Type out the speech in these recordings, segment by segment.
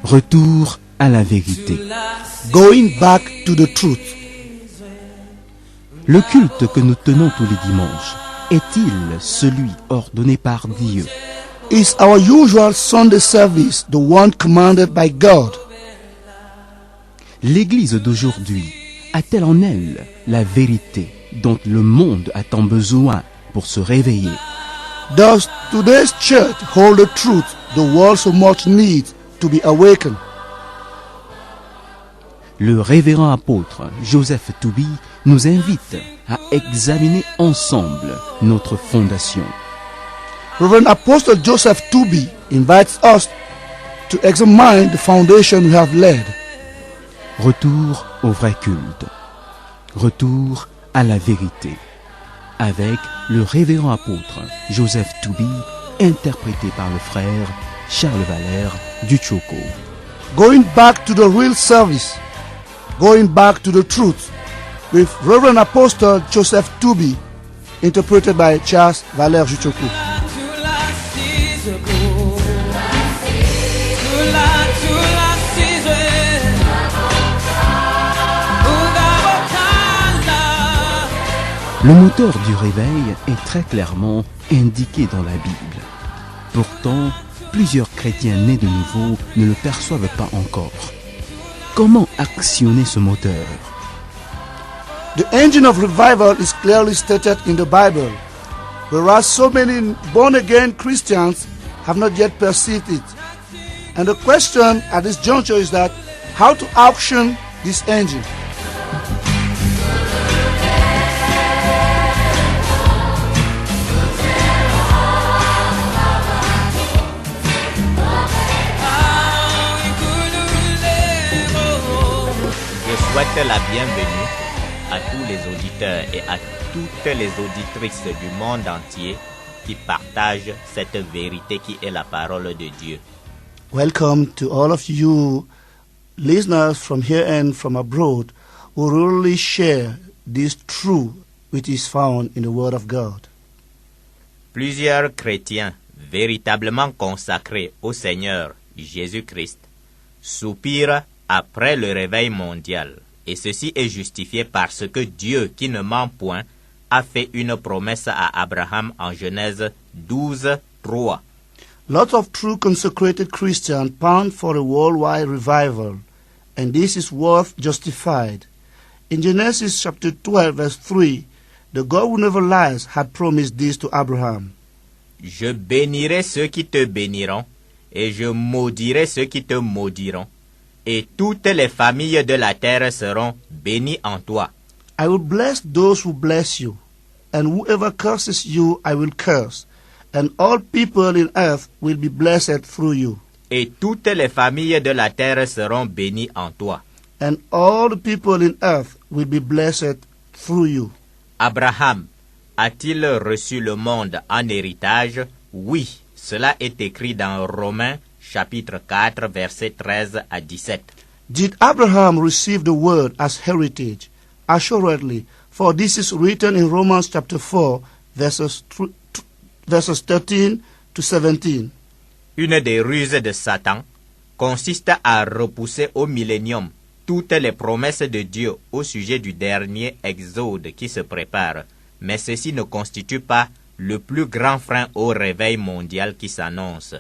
Retour à la vérité. Going back to the truth. Le culte que nous tenons tous les dimanches est-il celui ordonné par Dieu? Is our usual Sunday service the one commanded by God? L'Église d'aujourd'hui a-t-elle en elle la vérité dont le monde a tant besoin pour se réveiller? Does today's church hold the truth the world so much needs to be awakened? Le révérend apôtre Joseph Toubi nous invite à examiner ensemble notre fondation. Reverend Apostle Joseph Toubi invites us to examine the foundation we have laid. Retour au vrai culte. Retour à la vérité. Avec le révérend apôtre Joseph Toubi, interprété par le frère Charles Valère du Choco. Going back to the real service. Going back to the truth. With Reverend Apostle Joseph Toubi, interpreted by Charles Valère du Choco. Le moteur du réveil est très clairement indiqué dans la Bible. Pourtant, plusieurs chrétiens nés de nouveau ne le perçoivent pas encore. Comment actionner ce moteur? The engine of revival is clearly stated in the Bible, whereas so many born-again Christians have not yet perceived it. And the question at this juncture is that how to action this engine. Je souhaite la bienvenue à tous les auditeurs et à toutes les auditrices du monde entier qui partagent cette vérité qui est la parole de Dieu. Welcome to all of you listeners from here and from abroad who really share this truth which is found in the Word of God. Plusieurs chrétiens véritablement consacrés au Seigneur Jésus-Christ soupirent après le réveil mondial. Et ceci est justifié parce que Dieu, qui ne ment point, a fait une promesse à Abraham en Genèse 12, 3. Lots of true consecrated Christians pant for a worldwide revival, and this is worth justified. In Genesis chapter 12, verse 3, the God who never lies had promised this to Abraham. Je bénirai ceux qui te béniront, et je maudirai ceux qui te maudiront. Et toutes les familles de la terre seront bénies en toi. I will bless those who bless you, and whoever curses you I will curse, and all people in earth will be blessed through you. Et toutes les familles de la terre seront bénies en toi. And all the people in earth will be blessed through you. Abraham a-t-il reçu le monde en héritage? Oui, cela est écrit dans Romains chapitre 4, versets 13 à 17. Did Abraham receive the word as heritage? Assuredly, for this is written in Romans chapter 4, verses 13 to 17. Une des ruses de Satan consiste à repousser au millénium toutes les promesses de Dieu au sujet du dernier exode qui se prépare. Mais ceci ne constitue pas le plus grand frein au réveil mondial qui s'annonce.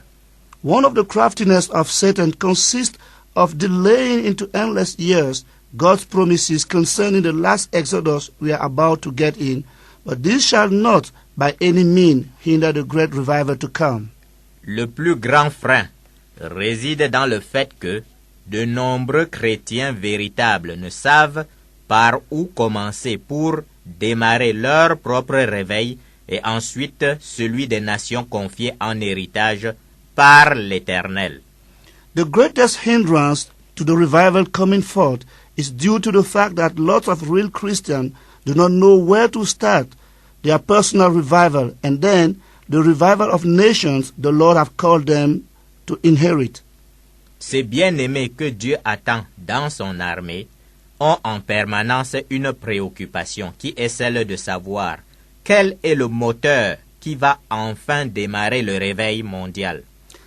One of the craftiness of Satan consists of delaying into endless years God's promises concerning the last exodus we are about to get in, but this shall not by any means hinder the great revival to come. Le plus grand frein réside dans le fait que de nombreux chrétiens véritables ne savent par où commencer pour démarrer leur propre réveil et ensuite celui des nations confiées en héritage par l'Éternel. The greatest hindrance to the revival coming forth is due to the fact that lots of real Christians do not know where to start their personal revival and then the revival of nations the Lord have called them to inherit. Ces bien-aimés que Dieu attend dans son armée ont en permanence une préoccupation qui est celle de savoir quel est le moteur qui va enfin démarrer le réveil mondial.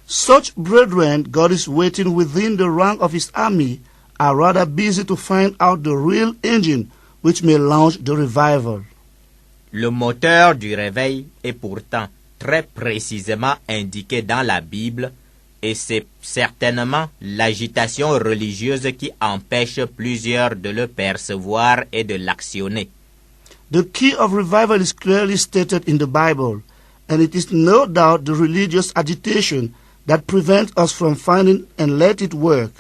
Such brethren God is waiting within the rank of his army are rather busy to find out the real engine which may launch the revival. Le moteur du réveil est pourtant très précisément indiqué dans la Bible et c'est certainement l'agitation religieuse qui empêche plusieurs de le percevoir et de l'actionner. The key of revival is clearly stated in the Bible, and it is no doubt the religious agitation that prevents us from finding and let it work.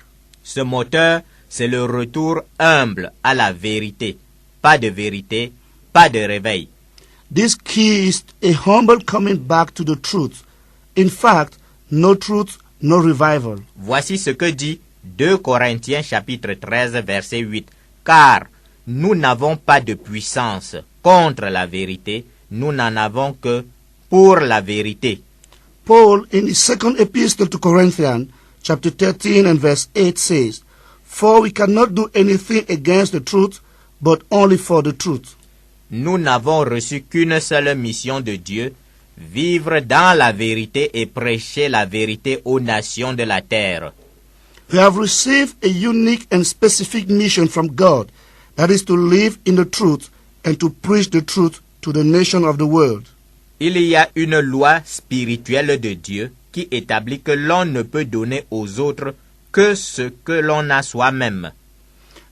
Ce moteur, c'est le retour humble à la vérité. Pas de vérité, pas de réveil. This key is a humble coming back to the truth. In fact, no truth, no revival. Voici ce que dit 2 Corinthiens chapitre 13 verset 8. Car nous n'avons pas de puissance contre la vérité, nous n'en avons que pour la vérité. Paul, in his second epistle to Corinthians, chapter 13 and verse 8 says, For we cannot do anything against the truth, but only for the truth. Nous n'avons reçu qu'une seule mission de Dieu, vivre dans la vérité et prêcher la vérité aux nations de la terre. We have received a unique and specific mission from God, that is to live in the truth and to preach the truth to the nation of the world. Il y a une loi spirituelle de Dieu qui établit que l'on ne peut donner aux autres que ce que l'on a soi-même.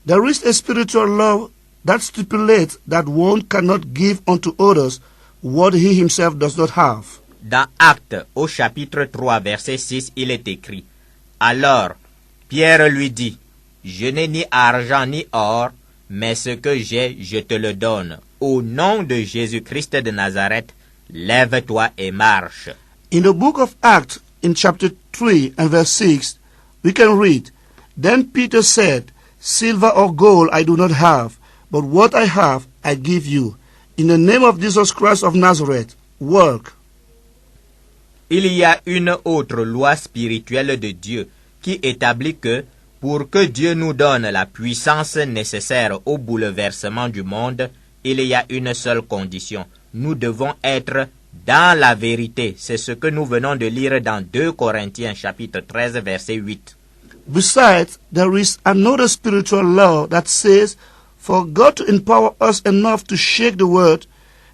There is a spiritual law that stipulates that one cannot give unto others what he himself does not have. Dans Actes, au chapitre 3, verset 6, il est écrit, Alors, Pierre lui dit, Je n'ai ni argent ni or, mais ce que j'ai, je te le donne. Au nom de Jésus-Christ de Nazareth, lève-toi et marche. In the book of Acts, in chapter 3 and verse 6, we can read, Then Peter said, Silver or gold I do not have, but what I have I give you. In the name of Jesus Christ of Nazareth, work. Il y a une autre loi spirituelle de Dieu qui établit que, pour que Dieu nous donne la puissance nécessaire au bouleversement du monde, il y a une seule condition. Nous devons être dans la vérité. C'est ce que nous venons de lire dans 2 Corinthiens chapitre 13 verset 8. Besides, there is another spiritual law that says, for God to empower us enough to shake the world,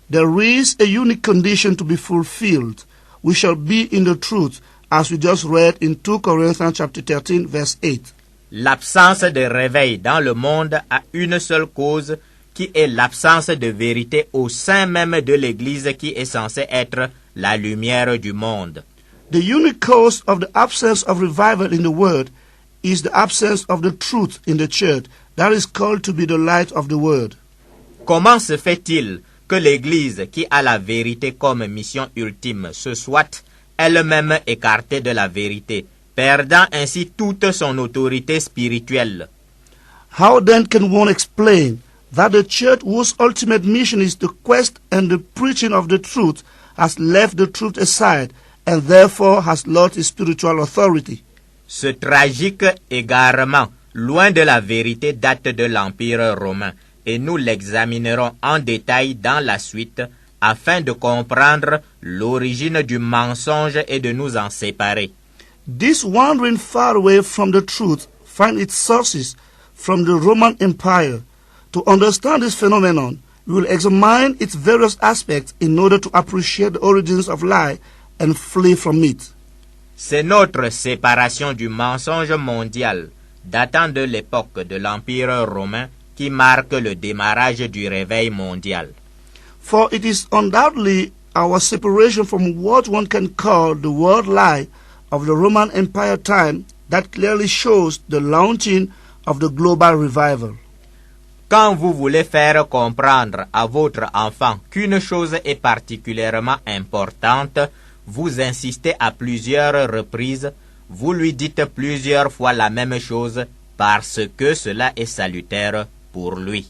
there is a unique condition to be fulfilled. We shall be in the truth, as we just read in 2 Corinthians chapter 13, verse 8. L'absence de réveil dans le monde a une seule cause, qui est l'absence de vérité au sein même de l'Église qui est censée être la lumière du monde. The unique cause of the absence of revival in the world is the absence of the truth in the church. That is called to be the light of the world. Comment se fait-il que l'Église, qui a la vérité comme mission ultime, se soit elle-même écartée de la vérité, perdant ainsi toute son autorité spirituelle? How then can one explain that the church whose ultimate mission is the quest and the preaching of the truth has left the truth aside and therefore has lost its spiritual authority? Ce tragique égarement, loin de la vérité, date de l'Empire romain, et nous l'examinerons en détail dans la suite afin de comprendre l'origine du mensonge et de nous en séparer. This wandering far away from the truth finds its sources from the Roman Empire. To understand this phenomenon, we will examine its various aspects in order to appreciate the origins of lie and flee from it. C'est notre séparation du mensonge mondial, datant de l'époque de l'Empire romain, qui marque le démarrage du réveil mondial. For it is undoubtedly our separation from what one can call the world lie of the Roman Empire time that clearly shows the launching of the global revival. Quand vous voulez faire comprendre à votre enfant qu'une chose est particulièrement importante, vous insistez à plusieurs reprises, vous lui dites plusieurs fois la même chose parce que cela est salutaire pour lui.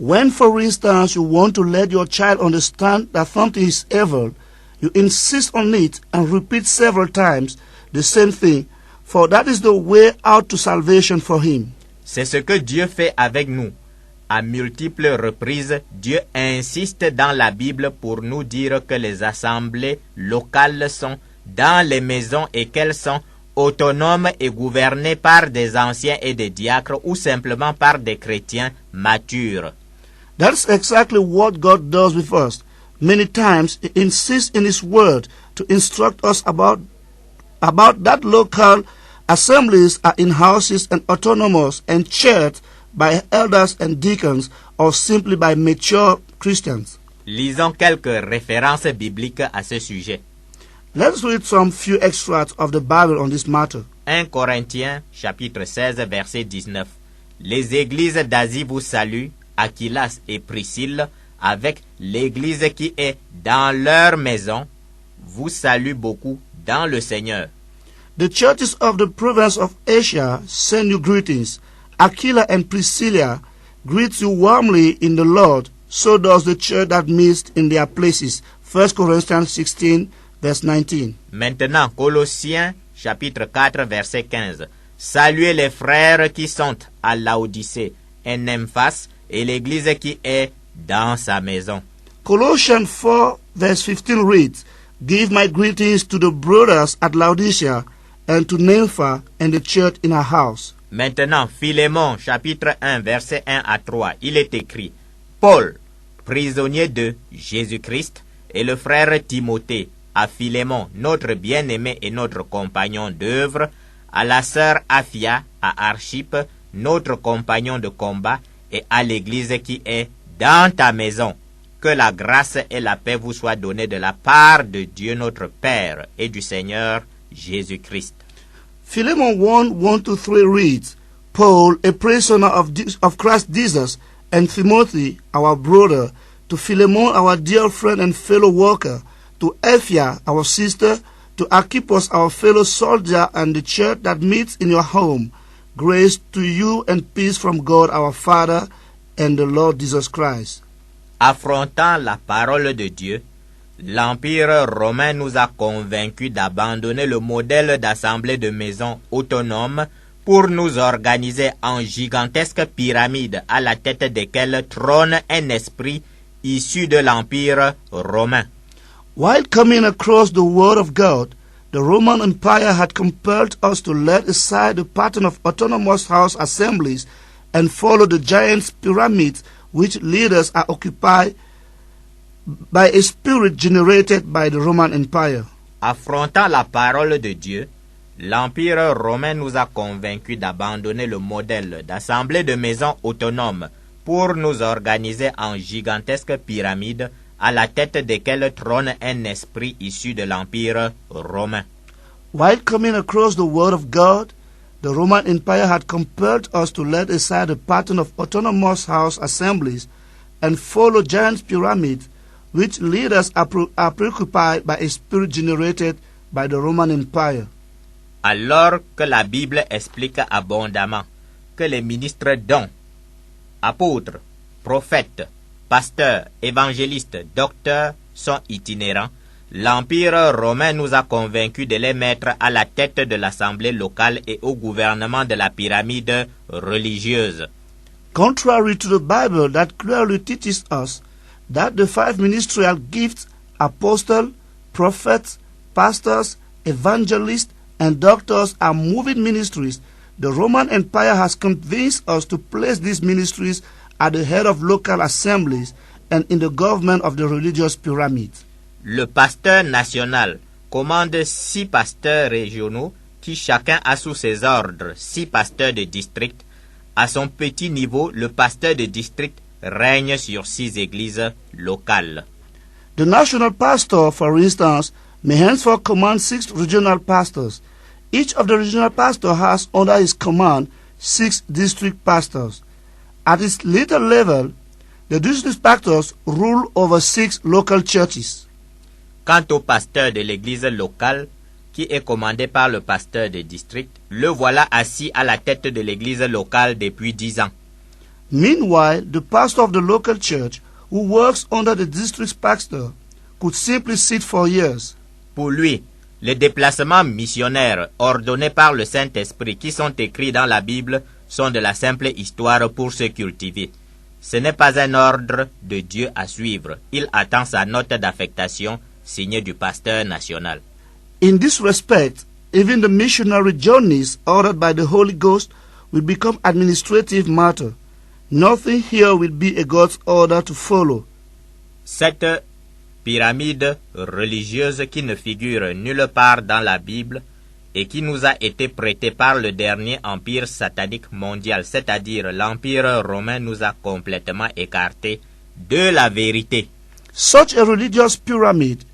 When, for instance, you want to let your child understand that something is evil, you insist on it and repeat several times the same thing for that is the way out to salvation for him. C'est ce que Dieu fait avec nous. À multiples reprises, Dieu insiste dans la Bible pour nous dire que les assemblées locales sont dans les maisons et qu'elles sont autonomes et gouvernées par des anciens et des diacres ou simplement par des chrétiens matures. That's exactly what God does with us. Many times he insists in his word to instruct us about that local assemblies are in houses and autonomous and chaired by elders and deacons or simply by mature Christians. Lisons quelques références bibliques à ce sujet. Let's read some few extracts of the Bible on this matter. 1 Corinthiens chapitre 16 verset 19. Les églises d'Asie vous saluent, Aquilas et Priscille, avec l'église qui est dans leur maison, vous salue beaucoup dans le Seigneur. The churches of the province of Asia send you greetings. Aquila and Priscilla greet you warmly in the Lord. So does the church that meets in their places. 1 Corinthians 16, verse 19. Maintenant, Colossiens chapitre 4 verset 15. Saluez les frères qui sont à Laodicée, en Emphas, et l'église qui est dans sa maison. Colossians 4, verse 15 reads, Give my greetings to the brothers at Laodicea and to Nympha and the church in her house. Maintenant, Philémon, chapitre 1, verset 1 à 3, il est écrit, Paul, prisonnier de Jésus-Christ, et le frère Timothée, à Philémon, notre bien-aimé et notre compagnon d'œuvre, à la sœur Aphia, à Archippe, notre compagnon de combat, et à l'église qui est dans ta maison. Que la grâce et la paix vous soient données de la part de Dieu notre Père et du Seigneur Jésus-Christ. Philemon 1:1-3 reads, Paul, a prisoner of Christ Jesus, and Timothy, our brother, to Philemon, our dear friend and fellow worker, to Aphia, our sister, to Archippus, our fellow soldier, and the church that meets in your home. Grace to you and peace from God our Father and the Lord Jesus Christ. Affrontant la parole de Dieu, l'Empire romain nous a convaincus d'abandonner le modèle d'assemblée de maisons autonomes pour nous organiser en gigantesques pyramides à la tête desquelles trône un esprit issu de l'Empire romain. While coming across the Word of God, the Roman Empire had compelled us to let aside the pattern of autonomous house assemblies and follow the giant pyramids which leaders are occupied by a spirit generated by the Roman Empire. Affrontant la parole de Dieu, l'Empire romain nous a convaincus d'abandonner le modèle d'assemblée de maisons autonomes pour nous organiser en gigantesques pyramides à la tête desquelles trône un esprit issu de l'Empire romain. While coming across the Word of God, the Roman Empire had compelled us to let aside the pattern of autonomous house assemblies and follow giant pyramids, which leaders are preoccupied by a spirit generated by the Roman Empire. Alors que la Bible explique abondamment que les ministres dont apôtres, prophètes, pasteurs, évangélistes, docteurs sont itinérants, l'Empire romain nous a convaincus de les mettre à la tête de l'assemblée locale et au gouvernement de la pyramide religieuse. Contrary to the Bible that clearly teaches us that the five ministerial gifts, apostles, prophets, pastors, evangelists, and doctors are moving ministries, the Roman Empire has convinced us to place these ministries at the head of local assemblies and in the government of the religious pyramid. Le pasteur national commande 6 pasteurs régionaux qui chacun a sous ses ordres 6 pasteurs de district. À son petit niveau, le pasteur de district règne sur 6 églises locales. The national pastor, for instance, may henceforth command 6 regional pastors. Each of the regional pastors has under his command 6 district pastors. At its later level, the district pastors rule over 6 local churches. Quant au pasteur de l'église locale, qui est commandé par le pasteur de district, le voilà assis à la tête de l'église locale depuis 10 ans. Meanwhile, the pastor of the local church, who works under the district pastor, could simply sit for years. Pour lui, Les déplacements missionnaires ordonnés par le Saint-Esprit qui sont écrits dans la Bible sont de la simple histoire pour se cultiver. Ce n'est pas un ordre de Dieu à suivre. Il attend sa note d'affectation signée du pasteur national. In this respect, even the missionary journeys ordered by the Holy Ghost will become administrative matter. Nothing here will be a God's order to follow. Cette pyramide religieuse qui ne figure nulle part dans la Bible et qui nous a été prêtée par le dernier empire satanique mondial, c'est-à-dire l'empire romain, nous a complètement écartés de la vérité. Such a religious pyramid,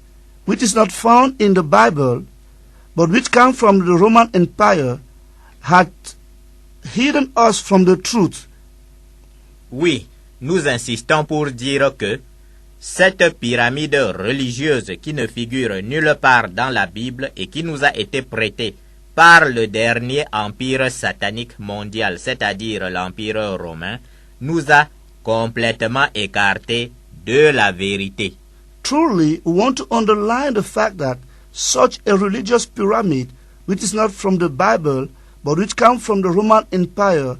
which is not found in the Bible, but which comes from the Roman Empire, had hidden us from the truth. Oui, nous insistons pour dire que cette pyramide religieuse qui ne figure nulle part dans la Bible et qui nous a été prêtée par le dernier empire satanique mondial, c'est-à-dire l'empire romain, nous a complètement écartés de la vérité. Truly, we want to underline the fact that such a religious pyramid, which is not from the Bible, but which comes from the Roman Empire,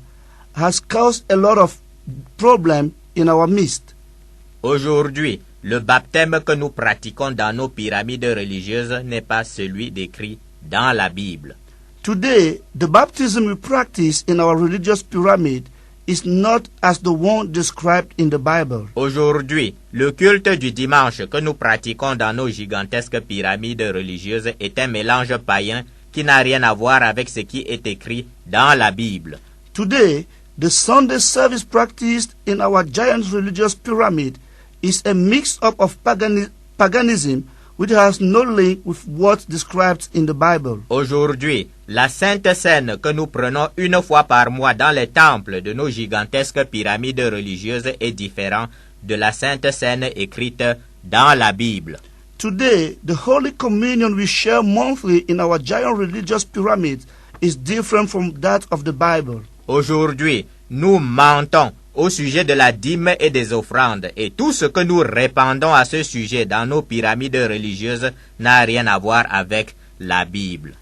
has caused a lot of problems in our midst. Aujourd'hui, le baptême que nous pratiquons dans nos pyramides religieuses n'est pas celui décrit dans la Bible. Today, the baptism we practice in our religious pyramid is not as the one described in the Bible. Aujourd'hui, le culte du dimanche que nous pratiquons dans nos gigantesques pyramides religieuses est un mélange païen qui n'a rien à voir avec ce qui est écrit dans la Bible. Today, the Sunday service practiced in our giant religious pyramid is a mix-up of paganism which has no link with what's described in the Bible. Aujourd'hui, la Sainte Seine que nous prenons une fois par mois dans les temples de nos gigantesques pyramides religieuses est différent de la Sainte Seine écrite dans la Bible. Today, the Holy Communion we share monthly in our giant religious pyramid is different from that of the Bible. Aujourd'hui, nous mentons au sujet de la dîme et des offrandes, et tout ce que nous répandons à ce sujet dans nos pyramides religieuses n'a rien à voir avec la Bible.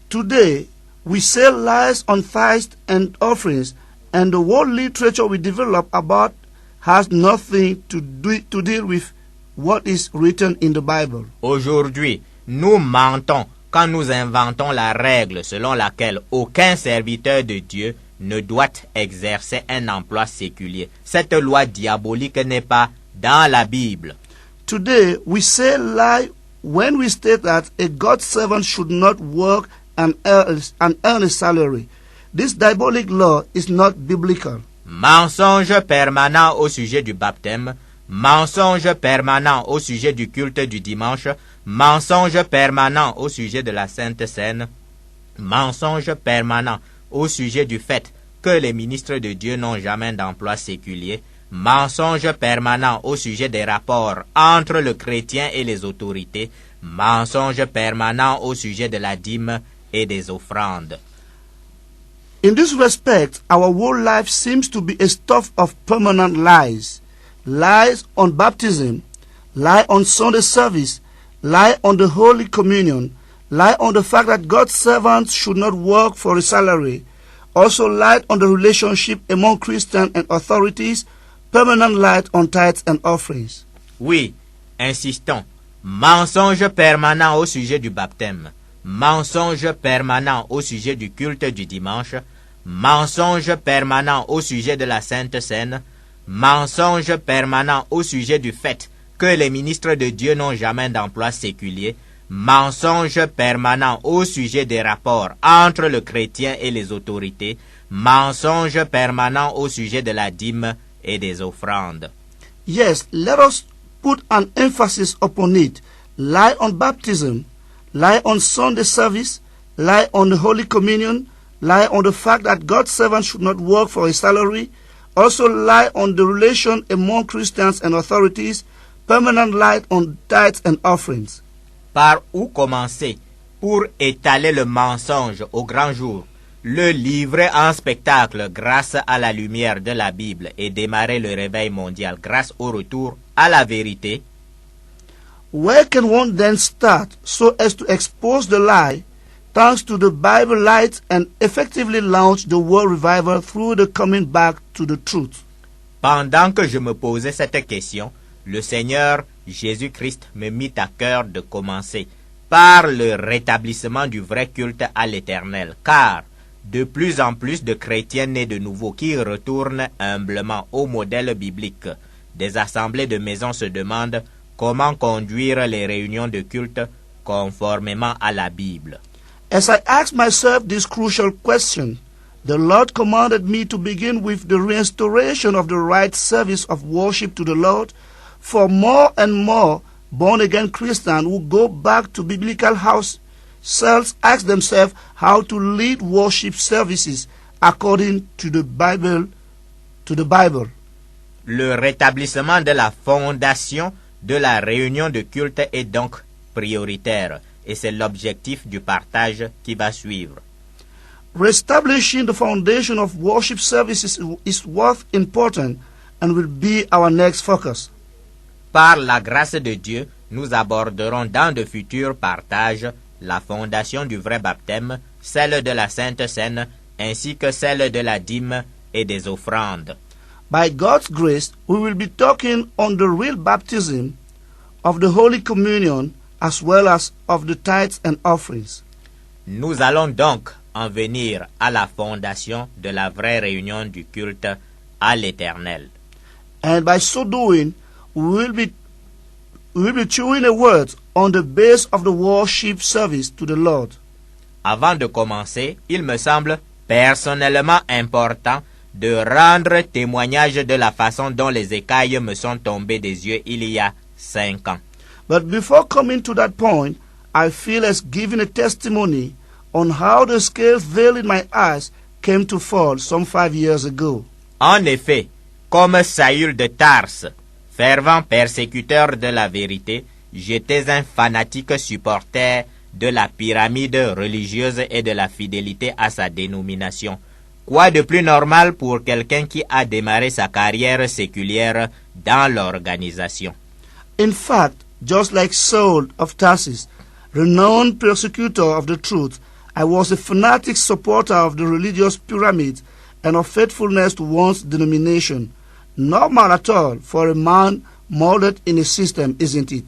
Today, we say lies on tithes and offerings, and the world literature we develop about has nothing to deal with what is written in the Bible. Aujourd'hui, nous mentons quand nous inventons la règle selon laquelle aucun serviteur de Dieu ne doit exercer un emploi séculier. Cette loi diabolique n'est pas dans la Bible. Today, we say lie when we state that a God servant should not work and earn a salary. This diabolic law is not biblical. Mensonge permanent au sujet du baptême, mensonge permanent au sujet du culte du dimanche, mensonge permanent au sujet de la Sainte Seine, mensonge permanent au sujet du fait que les ministres de Dieu n'ont jamais d'emploi séculier, mensonge permanent au sujet des rapports entre le chrétien et les autorités, mensonge permanent au sujet de la dîme et des offrandes. In this respect, our whole life seems to be a stuff of permanent lies. Lies on baptism, lie on Sunday service, lie on the Holy Communion, lie on the fact that God's servants should not work for a salary, also lied on the relationship among Christians and authorities, permanent light on tithes and offerings. Oui, insistons. Mensonge permanent au sujet du baptême, mensonge permanent au sujet du culte du dimanche, mensonge permanent au sujet de la Sainte Seine, mensonge permanent au sujet du fait que les ministres de Dieu n'ont jamais d'emploi séculier, mensonge permanent au sujet des rapports entre le chrétien et les autorités, mensonge permanent au sujet de la dîme et des offrandes. Yes, let us put an emphasis upon it. Lie on baptism, lie on Sunday service, lie on the Holy Communion, lie on the fact that God's servants should not work for a salary, also lie on the relation among Christians and authorities, permanent light on tithes and offerings. Par où commencer pour étaler le mensonge au grand jour, le livrer en spectacle grâce à la lumière de la Bible et démarrer le réveil mondial grâce au retour à la vérité? Where can one then start so as to expose the lie, thanks to the Bible light, and effectively launch the world revival through the coming back to the truth? Pendant que je me posais cette question, le Seigneur Jésus-Christ me mit à cœur de commencer par le rétablissement du vrai culte à l'Éternel, car de plus en plus de chrétiens nés de nouveau qui retournent humblement au modèle biblique des assemblées de maisons se demandent comment conduire les réunions de culte conformément à la Bible. As I asked myself this crucial question, the Lord commanded me to begin with the restoration of the right service of worship to the Lord, for more and more born-again Christians who go back to biblical house cells ask themselves how to lead worship services according to the Bible. Le rétablissement de la fondation de la réunion de culte est donc prioritaire, et c'est l'objectif du partage qui va suivre. Reestablishing the foundation of worship services is worth important and will be our next focus. Par la grâce de Dieu, nous aborderons dans de futurs partages la fondation du vrai baptême, celle de la Sainte Seine, ainsi que celle de la dîme et des offrandes. By God's grace, we will be talking on the real baptism, of the Holy Communion, as well as of the tithes and offerings. Nous allons donc en venir à la fondation de la vraie réunion du culte à l'Éternel. And by so doing, we will be chewing a word on the base of the worship service to the Lord. Avant de commencer, il me semble personnellement important de rendre témoignage de la façon dont les écailles me sont tombées des yeux il y a 5 ans. But before coming to that point, I feel as giving a testimony on how the scales veil in my eyes came to fall some 5 years ago. En effet, comme Saül de Tarse, fervent persécuteur de la vérité, j'étais un fanatique supporter de la pyramide religieuse et de la fidélité à sa dénomination. Quoi de plus normal pour quelqu'un qui a démarré sa carrière séculière dans l'organisation? In fact, just like Saul of Tarsus, renowned persecutor of the truth, I was a fanatic supporter of the religious pyramid and of faithfulness to one's denomination. Normal at all for a man molded in a system, isn't it?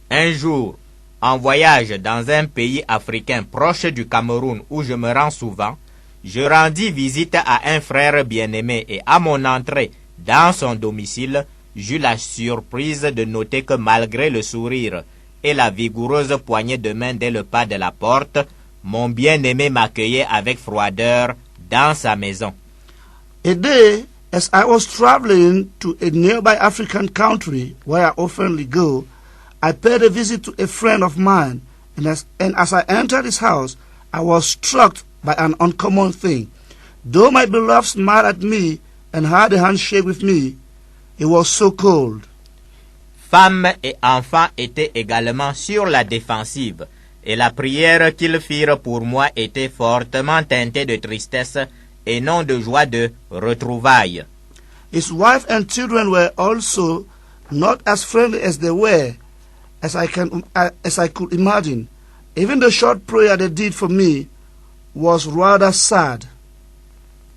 Un jour, en voyage dans un pays africain proche du Cameroun où je me rends souvent, je rendis visite à un frère bien-aimé et à mon entrée dans son domicile, j'eus la surprise de noter que malgré le sourire et la vigoureuse poignée de main dès le pas de la porte, mon bien-aimé m'accueillait avec froideur dans sa maison. A day, as I was traveling to a nearby African country where I often go, I paid a visit to a friend of mine, and as I entered his house, I was struck by an uncommon thing. Though my beloved smiled at me and had a handshake with me, it was so cold. Femmes et enfants étaient également sur la défensive, et la prière qu'ils firent pour moi était fortement teintée de tristesse et non de joie de retrouvailles. His wife and children were also not as friendly as they were, as I could imagine. Even the short prayer they did for me was rather sad.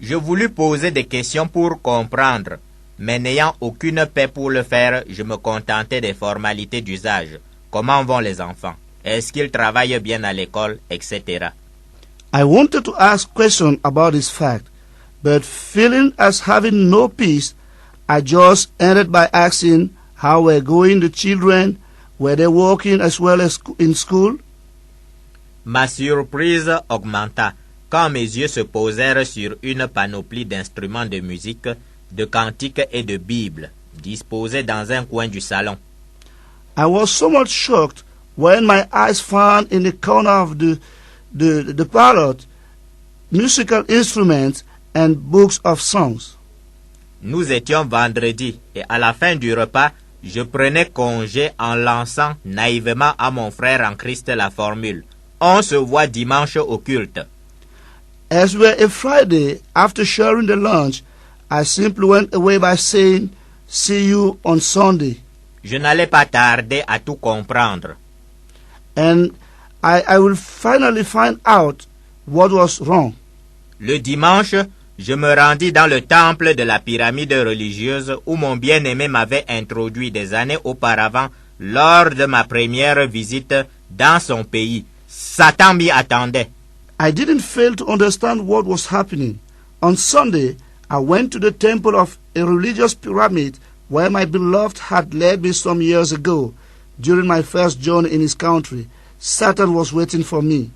Je voulus poser des questions pour comprendre, mais n'ayant aucune paix pour le faire, je me contentais des formalités d'usage. Comment vont les enfants? Est-ce qu'ils travaillent bien à l'école, etc. I wanted to ask questions about this fact, but feeling as having no peace, I just ended by asking how were going the children, were they working as well as in school? Ma surprise augmenta quand mes yeux se posèrent sur une panoplie d'instruments de musique, de cantiques et de Bibles, disposés dans un coin du salon. I was somewhat shocked when my eyes found in the corner of the parlor musical instruments and books of songs. Nous étions vendredi et à la fin du repas, je prenais congé en lançant naïvement à mon frère en Christ la formule « On se voit dimanche au culte ». As we were a Friday, after sharing the lunch, I simply went away by saying, "See you on Sunday." je n'allais pas tarder à tout comprendre. And I will finally find out what was wrong. Le dimanche, je me rendis dans le temple de la pyramide religieuse où mon bien-aimé m'avait introduit des années auparavant lors de ma première visite dans son pays. Satan m'y attendait. I didn't fail to understand what was happening. On Sunday, I went to the temple of a religious pyramid where my beloved had led me some years ago. During my first journey in his country, Satan was waiting for me.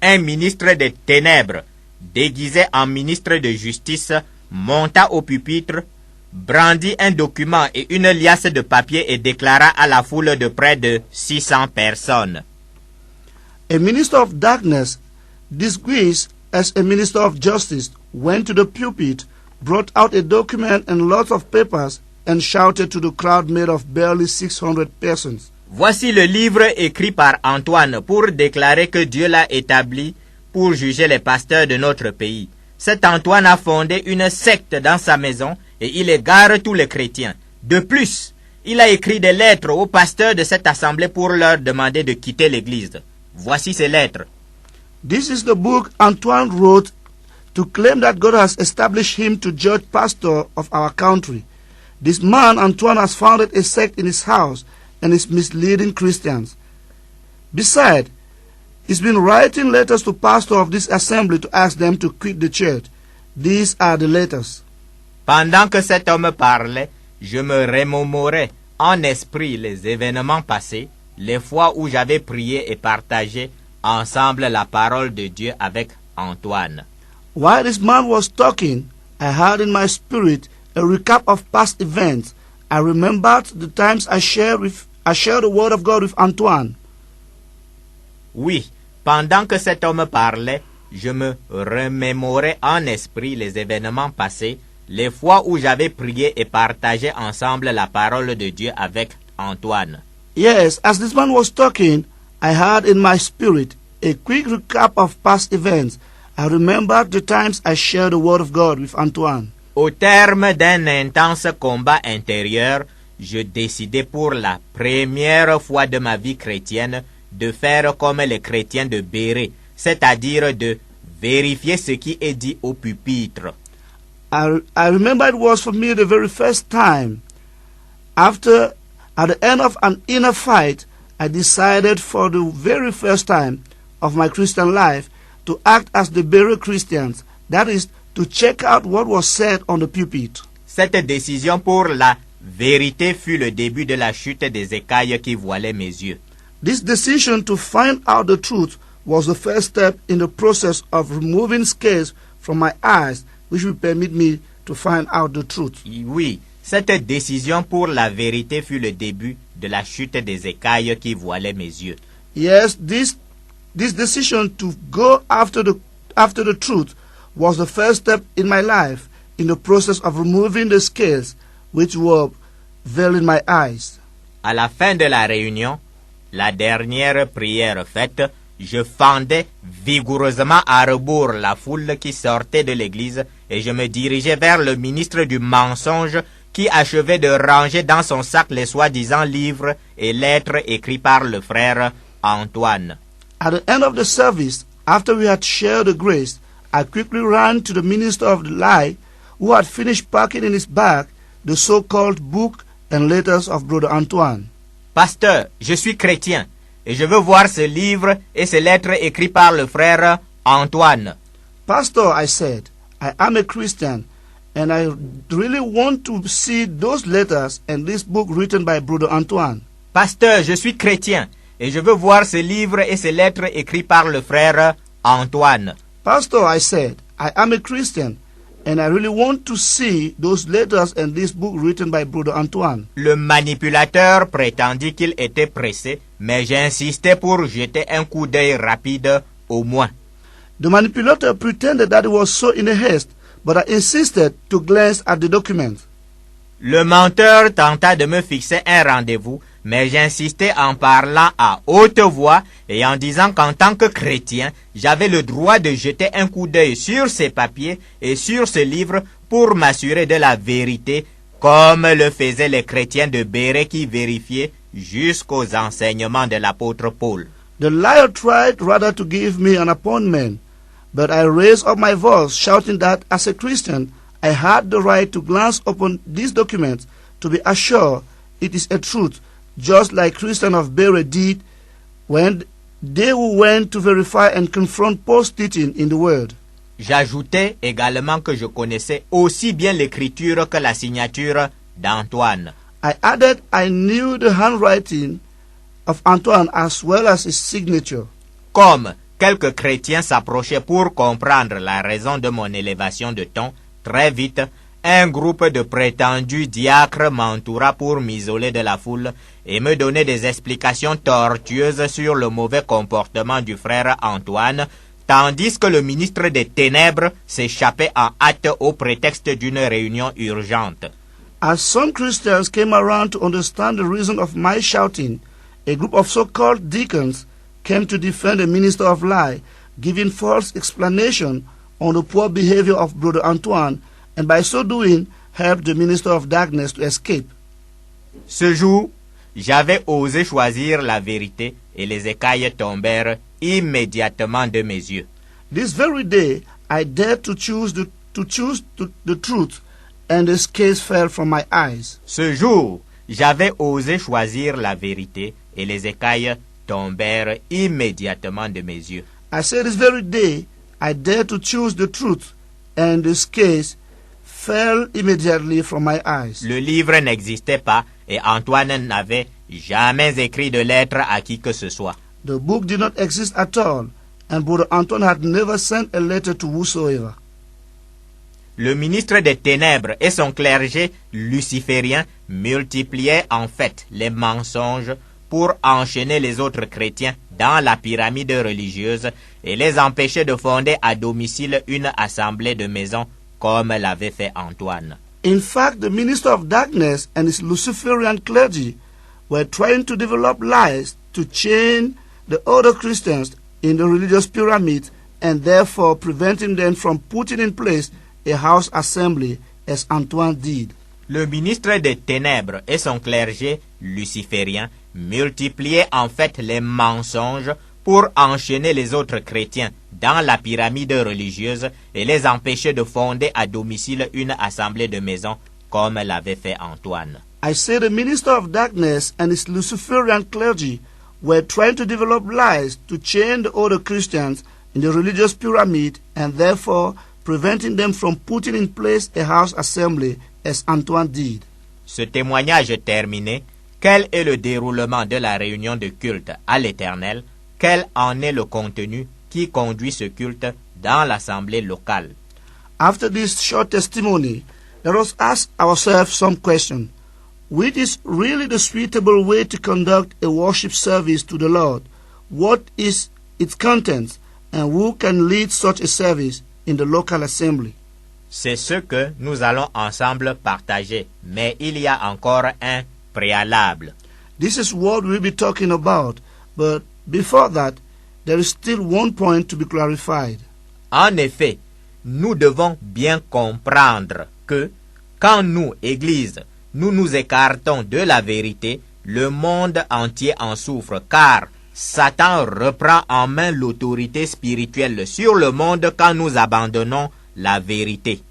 Un ministre des ténèbres, déguisé en ministre de justice, monta au pupitre, brandit un document et une liasse de papier et déclara à la foule de près de 600 personnes. A minister of darkness, disguised as a minister of justice, went to the pulpit, brought out a document and lots of papers, and shouted to the crowd made of barely 600 persons. Voici le livre écrit par Antoine pour déclarer que Dieu l'a établi pour juger les pasteurs de notre pays. Cet Antoine a fondé une secte dans sa maison et il égare tous les chrétiens. De plus, il a écrit des lettres aux pasteurs de cette assemblée pour leur demander de quitter l'église. Voici ces lettres. This is the book Antoine wrote to claim that God has established him to judge pastor of our country. This man, Antoine, has founded a sect in his house and is misleading Christians. Besides, he's been writing letters to pastors of this assembly to ask them to quit the church. These are the letters. Pendant que cet homme parlait, je me remémorais en esprit les événements passés, les fois où j'avais prié et partagé ensemble la parole de Dieu avec Antoine. While this man was talking, I heard in my spirit a recap of past events. I remembered the times I shared the word of God with Antoine. Oui, pendant que cet homme parlait, je me remémorais en esprit les événements passés, les fois où j'avais prié et partagé ensemble la parole de Dieu avec Antoine. Yes, as this man was talking, I heard in my spirit a quick recap of past events. I remembered the times I shared the word of God with Antoine. Au terme d'un intense combat intérieur, je décidai pour la première fois de ma vie chrétienne de faire comme les chrétiens de Bérée, c'est-à-dire de vérifier ce qui est dit au pupitre. I remember it was for me the very first time. At the end of an inner fight, I decided for the very first time of my Christian life to act as the Bérée Christians, that is, to check out what was said on the pulpit. Cette décision pour la vérité fut le début de la chute des écailles qui voilaient mes yeux. This decision to find out the truth was the first step in the process of removing scales from my eyes, which will permit me to find out the truth. Oui, cette décision pour la vérité fut le début de la chute des écailles qui voilaient mes yeux. Yes, this decision to go after the truth was the first step in my life in the process of removing the scales which were veiling my eyes. À la fin de la réunion, la dernière prière faite, je fendais vigoureusement à rebours la foule qui sortait de l'église et je me dirigeais vers le ministre du mensonge qui achevait de ranger dans son sac les soi-disant livres et lettres écrits par le frère Antoine. At the end of the service, after we had shared the grace, I quickly ran to the minister of the lie who had finished packing in his bag the so-called book and letters of Brother Antoine. Pasteur, je suis chrétien et je veux voir ce livre et ces lettres écrits par le frère Antoine. Pastor, I said, I am a Christian and I really want to see those letters and this book written by Brother Antoine. Pasteur, je suis chrétien et je veux voir ce livre et ces lettres écrits par le frère Antoine. Pastor, I said, I am a Christian and I really want to see those letters and this book written by Brother Antoine. Le manipulateur prétendit qu'il était pressé, mais j'insistais pour jeter un coup d'œil rapide au moins. The manipulator pretended that he was so in a haste, but I insisted to glance at the document. Le menteur tenta de me fixer un rendez-vous, mais j'insistais en parlant à haute voix et en disant qu'en tant que chrétien, j'avais le droit de jeter un coup d'œil sur ces papiers et sur ce livre pour m'assurer de la vérité comme le faisaient les chrétiens de Bérée qui vérifiaient jusqu'aux enseignements de l'apôtre Paul. The liar tried rather to give me an appointment, but I raised up my voice, shouting that as a Christian, I had the right to glance upon these documents to be assured it is a truth, just like Christians of Bérée did when they who went to verify and confront Paul's teaching in the Word. J'ajoutais également que je connaissais aussi bien l'écriture que la signature d'Antoine. I added I knew the handwriting of Antoine as well as his signature. Comme quelques chrétiens s'approchaient pour comprendre la raison de mon élévation de ton, très vite, un groupe de prétendus diacres m'entoura pour m'isoler de la foule et me donner des explications tortueuses sur le mauvais comportement du frère Antoine, tandis que le ministre des Ténèbres s'échappait en hâte au prétexte d'une réunion urgente. As some Christians came around to understand the reason of my shouting, a group of so-called deacons came to defend the minister of lie, giving false explanation on the poor behavior of Brother Antoine, and by so doing helped the minister of darkness to escape. Ce jour, j'avais osé choisir la vérité et les écailles tombèrent immédiatement de mes yeux. This very day, I dared to choose the truth, and the scales fell from my eyes. Ce jour, j'avais osé choisir la vérité et les écailles tombèrent immédiatement de mes yeux. I said this very day, I dared to choose the truth, and the scales fell immediately from my eyes. Le livre n'existait pas et Antoine n'avait jamais écrit de lettre à qui que ce soit. The book did not exist at all, and Brother Antoine had never sent a letter to whosoever. Le ministre des Ténèbres et son clergé luciférien multipliaient en fait les mensonges pour enchaîner les autres chrétiens dans la pyramide religieuse et les empêcher de fonder à domicile une assemblée de maison comme l'avait fait Antoine. In fact, the minister of darkness and his Luciferian clergy were trying to develop lies to chain the other Christians in the religious pyramid and therefore preventing them from putting in place a house assembly as Antoine did. Le ministre des Ténèbres et son clergé luciférien multipliaient en fait les mensonges pour enchaîner les autres chrétiens dans la pyramide religieuse et les empêcher de fonder à domicile une assemblée de maison comme l'avait fait Antoine. I say the minister of darkness and his Luciferian clergy were trying to develop lies to chain the other Christians in the religious pyramid and therefore preventing them from putting in place a house assembly as Antoine did. Ce témoignage terminé, quel est le déroulement de la réunion de culte à l'Éternel? Quel en est le contenu qui conduit ce culte dans l'assemblée locale? After this short testimony, let us ask ourselves some question. Which is really the suitable way to conduct a worship service to the Lord? What is its contents? And who can lead such a service in the local assembly? C'est ce que nous allons ensemble partager, mais il y a encore un préalable. This is what we'll be talking about, but before that, there is still one point to be clarified. En effet, nous devons bien comprendre que, quand nous, Église, nous nous écartons de la vérité, le monde entier en souffre, car Satan reprend en main l'autorité spirituelle sur le monde quand nous abandonnons la vérité.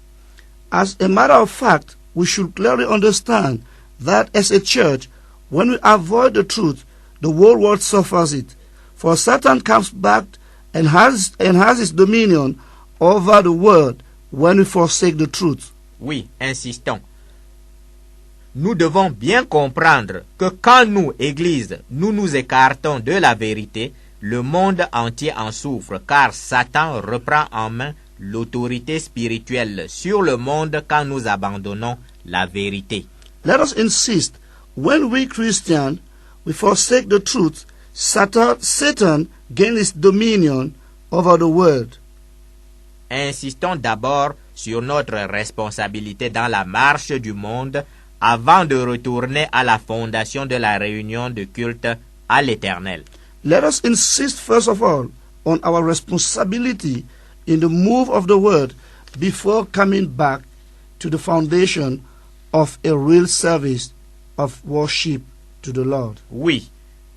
As a matter of fact, we should clearly understand that as a church, when we avoid the truth, the whole world suffers it. For Satan comes back and has his dominion over the world when we forsake the truth. Oui, insistons. Nous devons bien comprendre que quand nous, Église, nous nous écartons de la vérité, le monde entier en souffre, car Satan reprend en main l'autorité spirituelle sur le monde quand nous abandonnons la vérité. Let us insist, when we Christians, we forsake the truth, Satan gains his dominion over the world. Insistons d'abord sur notre responsabilité dans la marche du monde avant de retourner à la fondation de la réunion de culte à l'Éternel. Let us insist first of all on our responsibility in the move of the word before coming back to the foundation of a real service of worship to the Lord. Oui,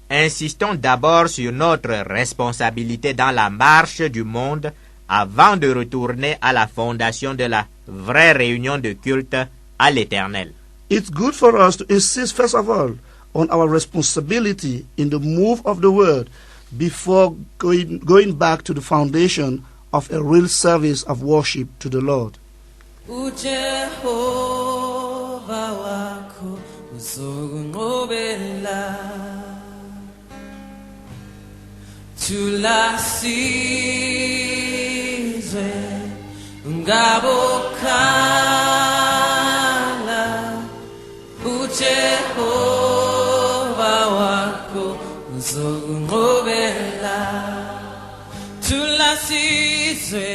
insistons d'abord sur notre responsabilité dans la marche du monde avant de retourner à la fondation de la vraie réunion de culte à l'Éternel. It's good for us to insist first of all on our responsibility in the move of the word before going back to the foundation of a real service of worship to the Lord. uJehova wakho uzokunqobela thulasizwe ngabokhala uJehova wakho uzokunqobela thulasizwe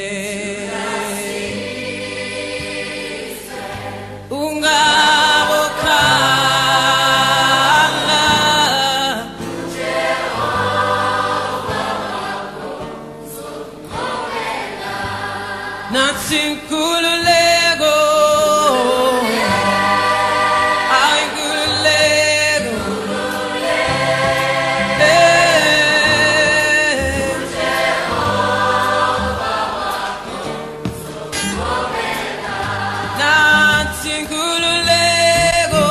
Natsinkululego, ay kululego, Natsinkululego,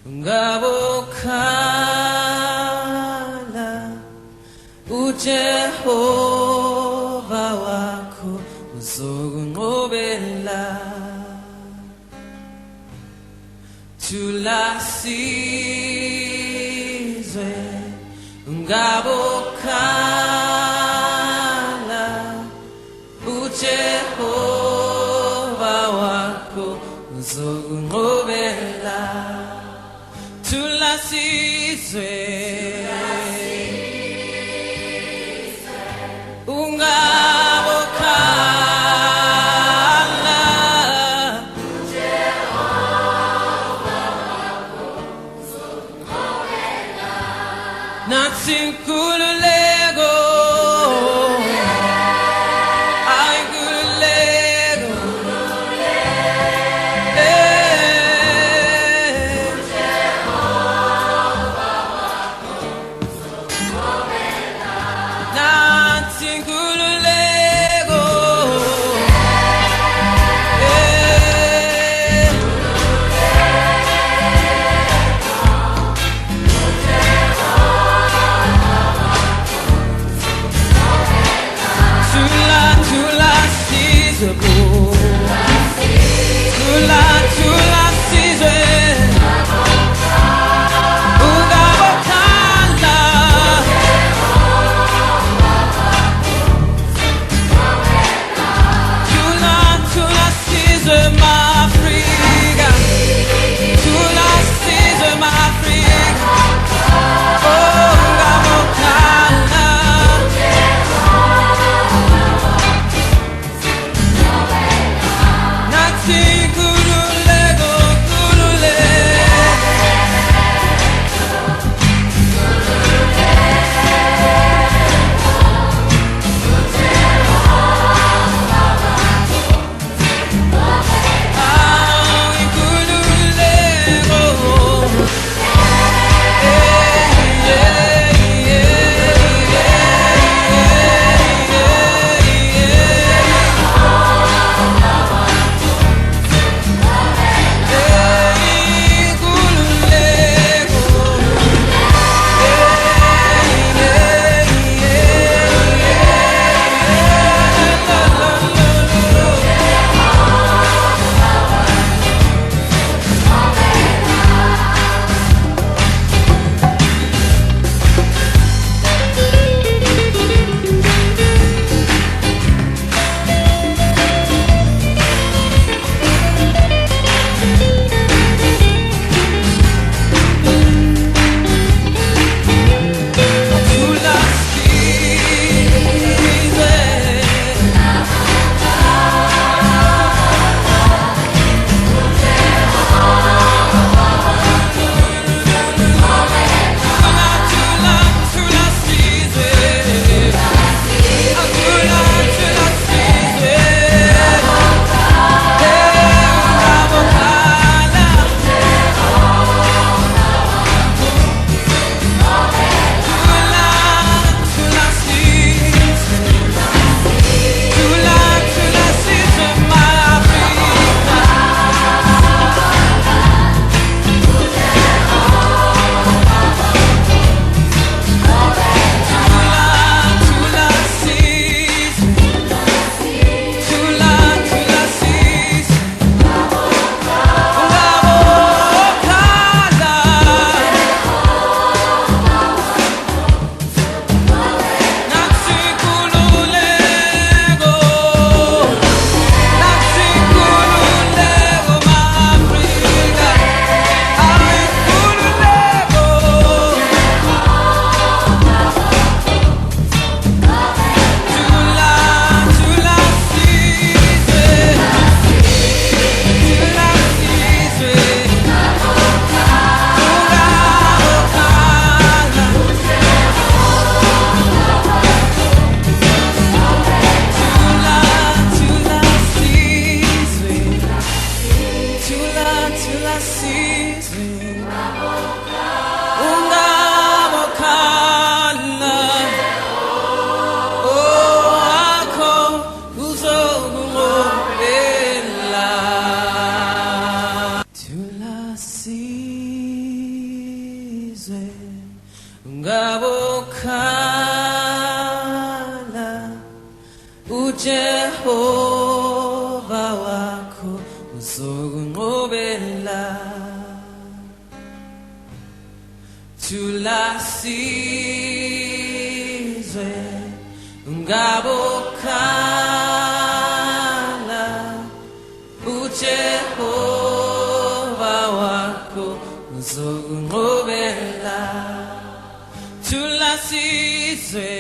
ungabokhala uJehova wakho uzokunqobela thulasizwe ungabokhala uJehova wakho uzokunqobela thulasizwe ungabokhala nathi inkululeko ay inkululeko nathi inkululeko sizwe ngabokhala uJehova wakho uzokunqobela thulasizwe ngabokhala uJehova wakho uzokunqobela thulasizwe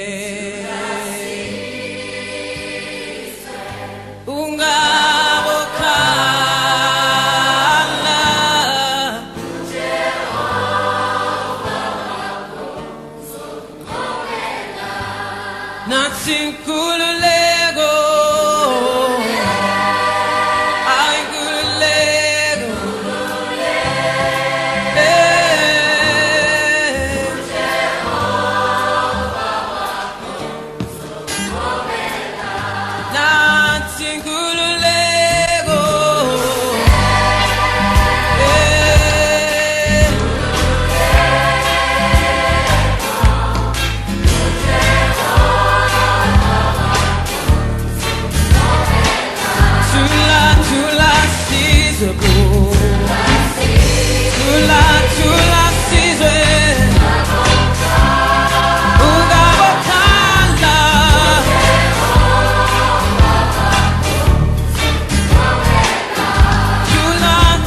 ungabokhala nathi nkululeko ay nkululeko nathi nkululeko Tula sizwe Tula sizwe ungabokhala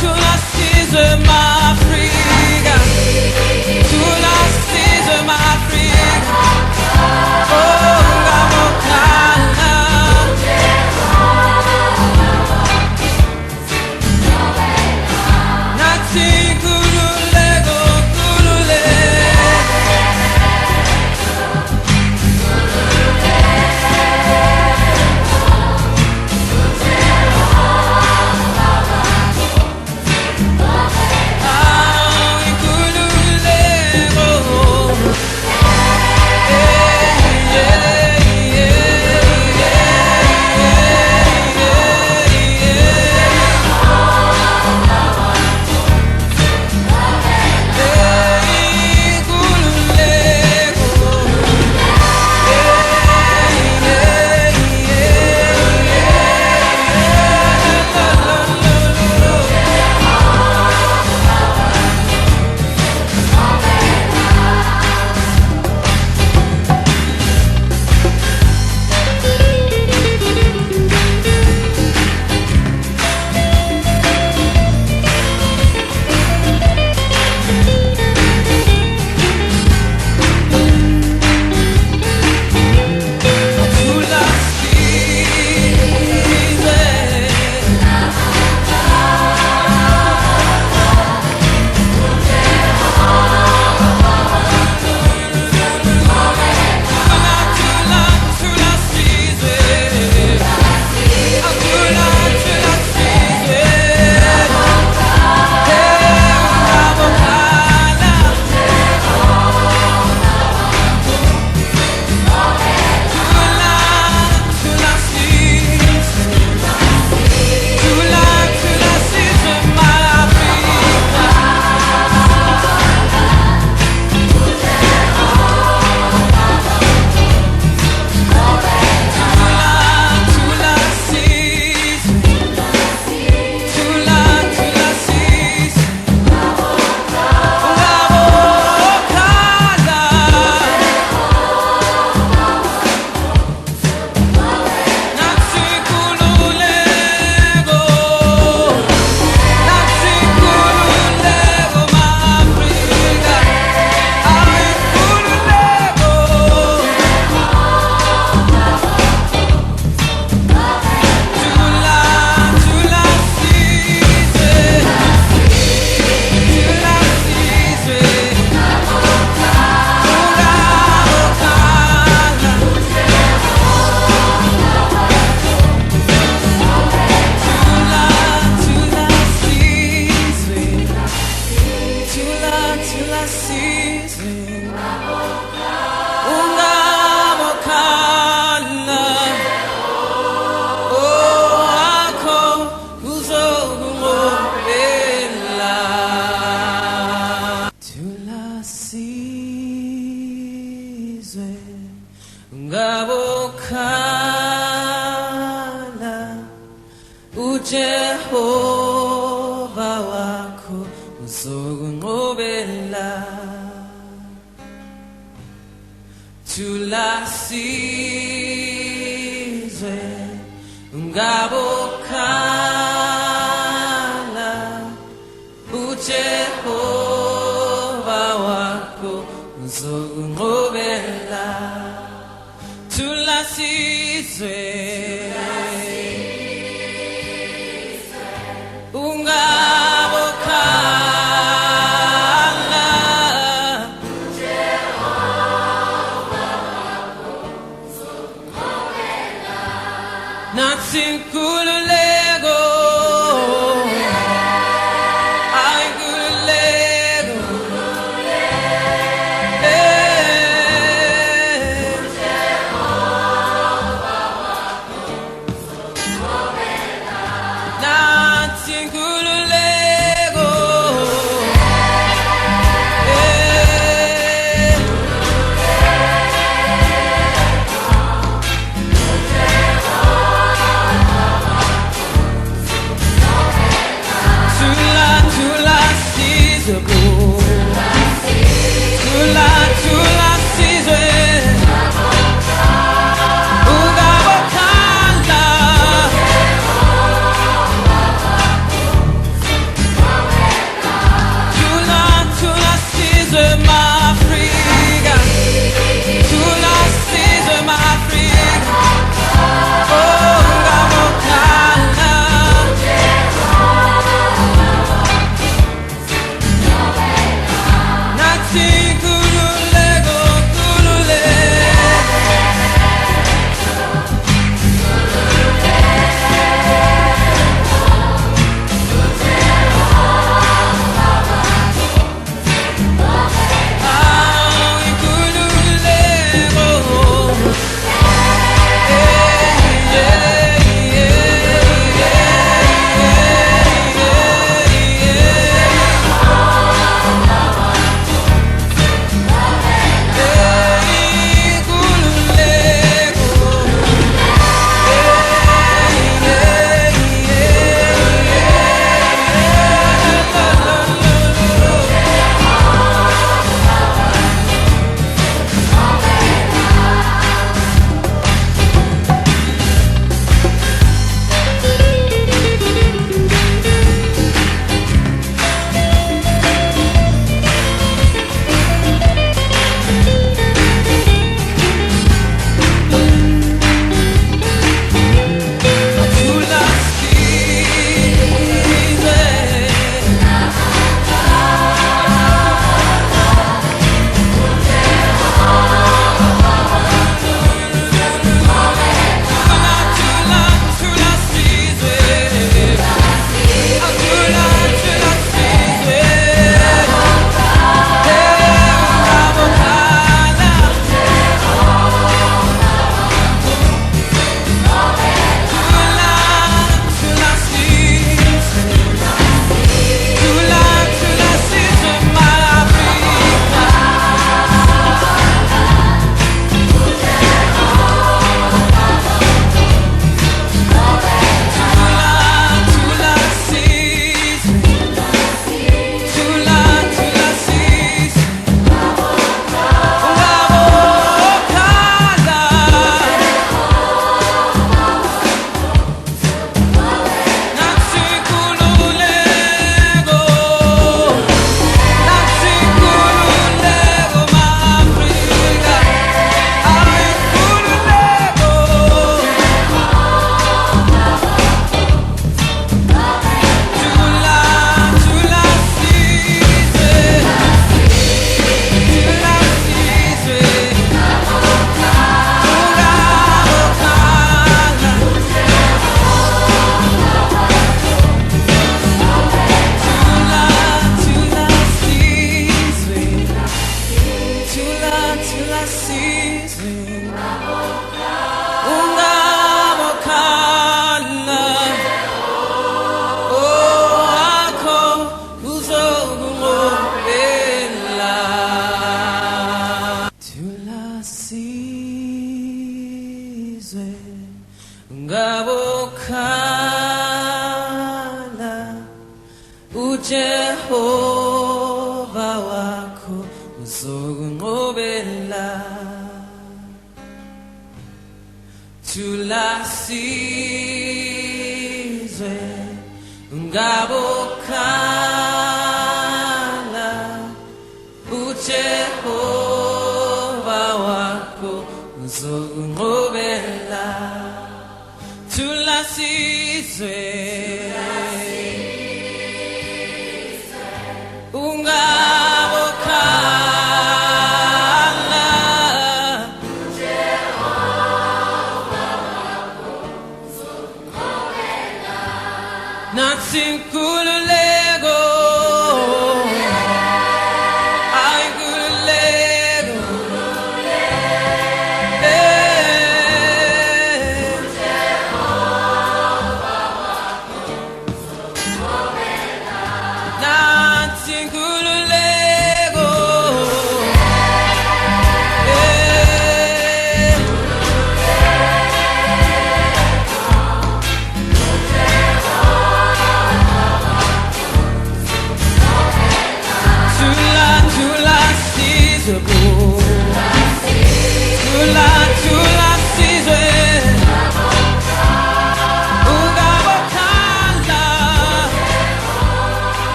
Tula sizwe ma-Afrika Tula sizwe ma-Afrika ungabokhala nathi nkululeko ngobela tulasizwe ngabokhala uJehova wakho uzongqobela tulasizwe Nothing could let go. I could let go. tulasizwe ngabokhala uJehova wakho uzokunqobela tulasizwe